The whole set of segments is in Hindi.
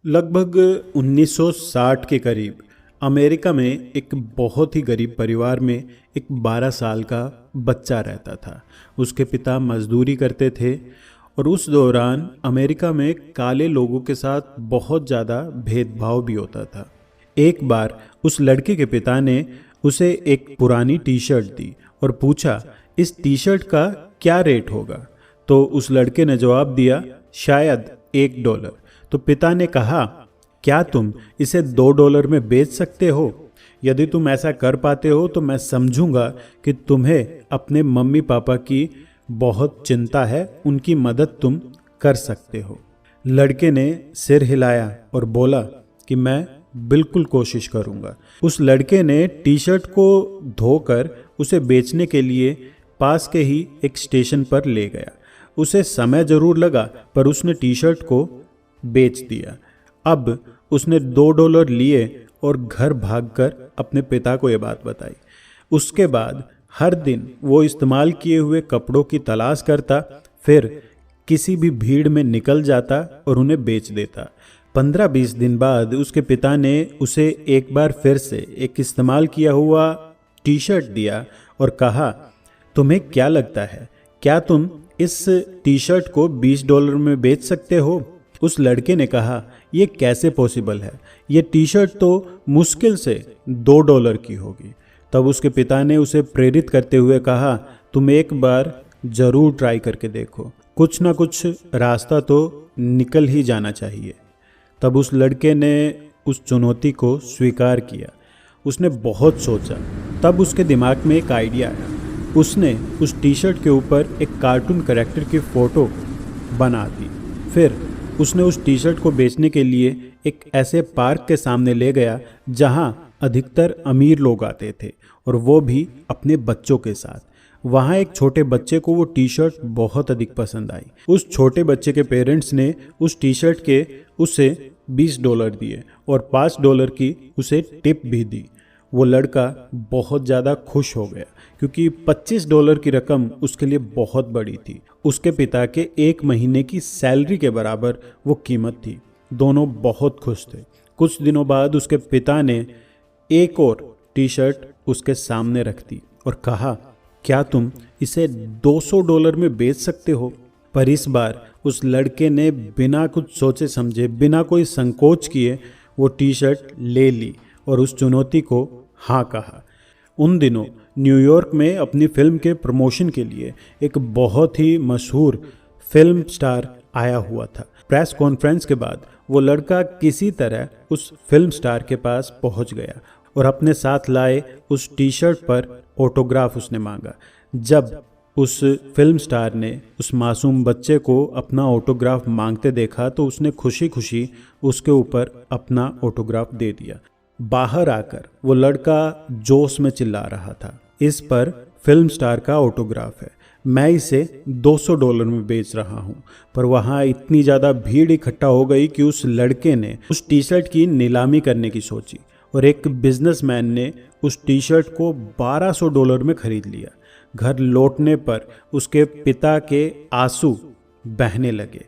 लगभग 1960 के करीब अमेरिका में एक बहुत ही गरीब परिवार में एक 12 साल का बच्चा रहता था। उसके पिता मजदूरी करते थे और उस दौरान अमेरिका में काले लोगों के साथ बहुत ज़्यादा भेदभाव भी होता था। एक बार उस लड़के के पिता ने उसे एक पुरानी टी शर्ट दी और पूछा, इस टी शर्ट का क्या रेट होगा? तो उस लड़के ने जवाब दिया, शायद $1। तो पिता ने कहा, क्या तुम इसे $2 में बेच सकते हो? यदि तुम ऐसा कर पाते हो तो मैं समझूंगा कि तुम्हें अपने मम्मी पापा की बहुत चिंता है, उनकी मदद तुम कर सकते हो। लड़के ने सिर हिलाया और बोला कि मैं बिल्कुल कोशिश करूंगा। उस लड़के ने टी शर्ट को धोकर उसे बेचने के लिए पास के ही एक स्टेशन पर ले गया। उसे समय जरूर लगा, पर उसने टी शर्ट को बेच दिया। अब उसने $2 लिए और घर भागकर अपने पिता को यह बात बताई। उसके बाद हर दिन वो इस्तेमाल किए हुए कपड़ों की तलाश करता, फिर किसी भी भीड़ में निकल जाता और उन्हें बेच देता। 15-20 दिन बाद उसके पिता ने उसे एक बार फिर से एक इस्तेमाल किया हुआ टी शर्ट दिया और कहा, तुम्हें क्या लगता है, क्या तुम इस टी शर्ट को $20 में बेच सकते हो? उस लड़के ने कहा, यह कैसे पॉसिबल है, ये टी शर्ट तो मुश्किल से $2 की होगी। तब उसके पिता ने उसे प्रेरित करते हुए कहा, तुम एक बार जरूर ट्राई करके देखो, कुछ ना कुछ रास्ता तो निकल ही जाना चाहिए। तब उस लड़के ने उस चुनौती को स्वीकार किया। उसने बहुत सोचा, तब उसके दिमाग में एक आइडिया आया। उसने उस टी शर्ट के ऊपर एक कार्टून कैरेक्टर की फ़ोटो बना दी। फिर उसने उस टी शर्ट को बेचने के लिए एक ऐसे पार्क के सामने ले गया जहां अधिकतर अमीर लोग आते थे, और वो भी अपने बच्चों के साथ। वहां एक छोटे बच्चे को वो टी शर्ट बहुत अधिक पसंद आई। उस छोटे बच्चे के पेरेंट्स ने उस टी शर्ट के उसे $20 दिए और $5 की उसे टिप भी दी। वो लड़का बहुत ज़्यादा खुश हो गया क्योंकि $25 की रकम उसके लिए बहुत बड़ी थी। उसके पिता के 1 महीने की सैलरी के बराबर वो कीमत थी। दोनों बहुत खुश थे। कुछ दिनों बाद उसके पिता ने एक और टी शर्ट उसके सामने रख दी और कहा, क्या तुम इसे $200 में बेच सकते हो? पर इस बार उस लड़के ने बिना कुछ सोचे समझे, बिना कोई संकोच किए वो टी शर्ट ले ली और उस चुनौती को हाँ कहा। उन दिनों न्यूयॉर्क में अपनी फिल्म के प्रमोशन के लिए एक बहुत ही मशहूर फिल्म स्टार आया हुआ था। प्रेस कॉन्फ्रेंस के बाद वो लड़का किसी तरह उस फिल्म स्टार के पास पहुंच गया और अपने साथ लाए उस टी शर्ट पर ऑटोग्राफ उसने मांगा। जब उस फिल्म स्टार ने उस मासूम बच्चे को अपना ऑटोग्राफ मांगते देखा तो उसने खुशी खुशी उसके ऊपर अपना ऑटोग्राफ दे दिया। बाहर आकर वो लड़का जोश में चिल्ला रहा था, इस पर फिल्म स्टार का ऑटोग्राफ है, मैं इसे $200 में बेच रहा हूँ। पर वहाँ इतनी ज़्यादा भीड़ इकट्ठा हो गई कि उस लड़के ने उस टी शर्ट की नीलामी करने की सोची और एक बिजनेसमैन ने उस टी शर्ट को $1200 में खरीद लिया। घर लौटने पर उसके पिता के आंसू बहने लगे।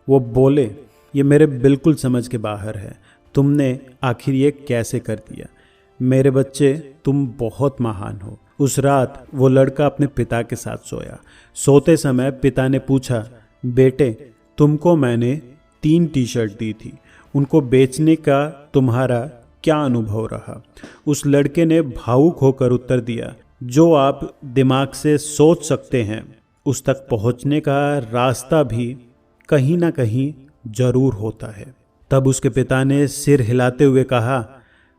वो बोले, ये मेरे बिल्कुल समझ के बाहर है, तुमने आखिर ये कैसे कर दिया? मेरे बच्चे, तुम बहुत महान हो। उस रात वो लड़का अपने पिता के साथ सोया। सोते समय पिता ने पूछा, बेटे, तुमको मैंने 3 टी शर्ट दी थी, उनको बेचने का तुम्हारा क्या अनुभव रहा? उस लड़के ने भावुक होकर उत्तर दिया, जो आप दिमाग से सोच सकते हैं उस तक पहुंचने का रास्ता भी कहीं ना कहीं जरूर होता है। तब उसके पिता ने सिर हिलाते हुए कहा,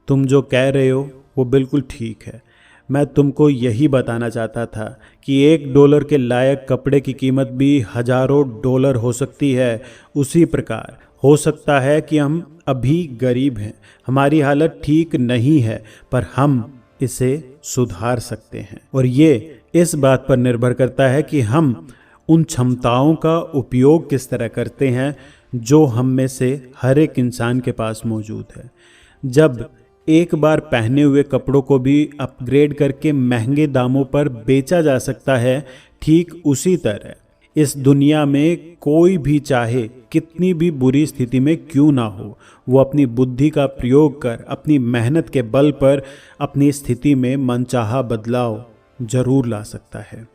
तुम जो कह रहे हो वो बिल्कुल ठीक है। मैं तुमको यही बताना चाहता था कि $1 के लायक कपड़े की कीमत भी हजारों डॉलर हो सकती है। उसी प्रकार हो सकता है कि हम अभी गरीब हैं, हमारी हालत ठीक नहीं है, पर हम इसे सुधार सकते हैं। और ये इस बात पर निर्भर करता है कि हम उन क्षमताओं का उपयोग किस तरह करते हैं जो हम में से हर एक इंसान के पास मौजूद है। जब एक बार पहने हुए कपड़ों को भी अपग्रेड करके महंगे दामों पर बेचा जा सकता है, ठीक उसी तरह इस दुनिया में कोई भी चाहे कितनी भी बुरी स्थिति में क्यों ना हो, वो अपनी बुद्धि का प्रयोग कर अपनी मेहनत के बल पर अपनी स्थिति में मनचाहा बदलाव जरूर ला सकता है।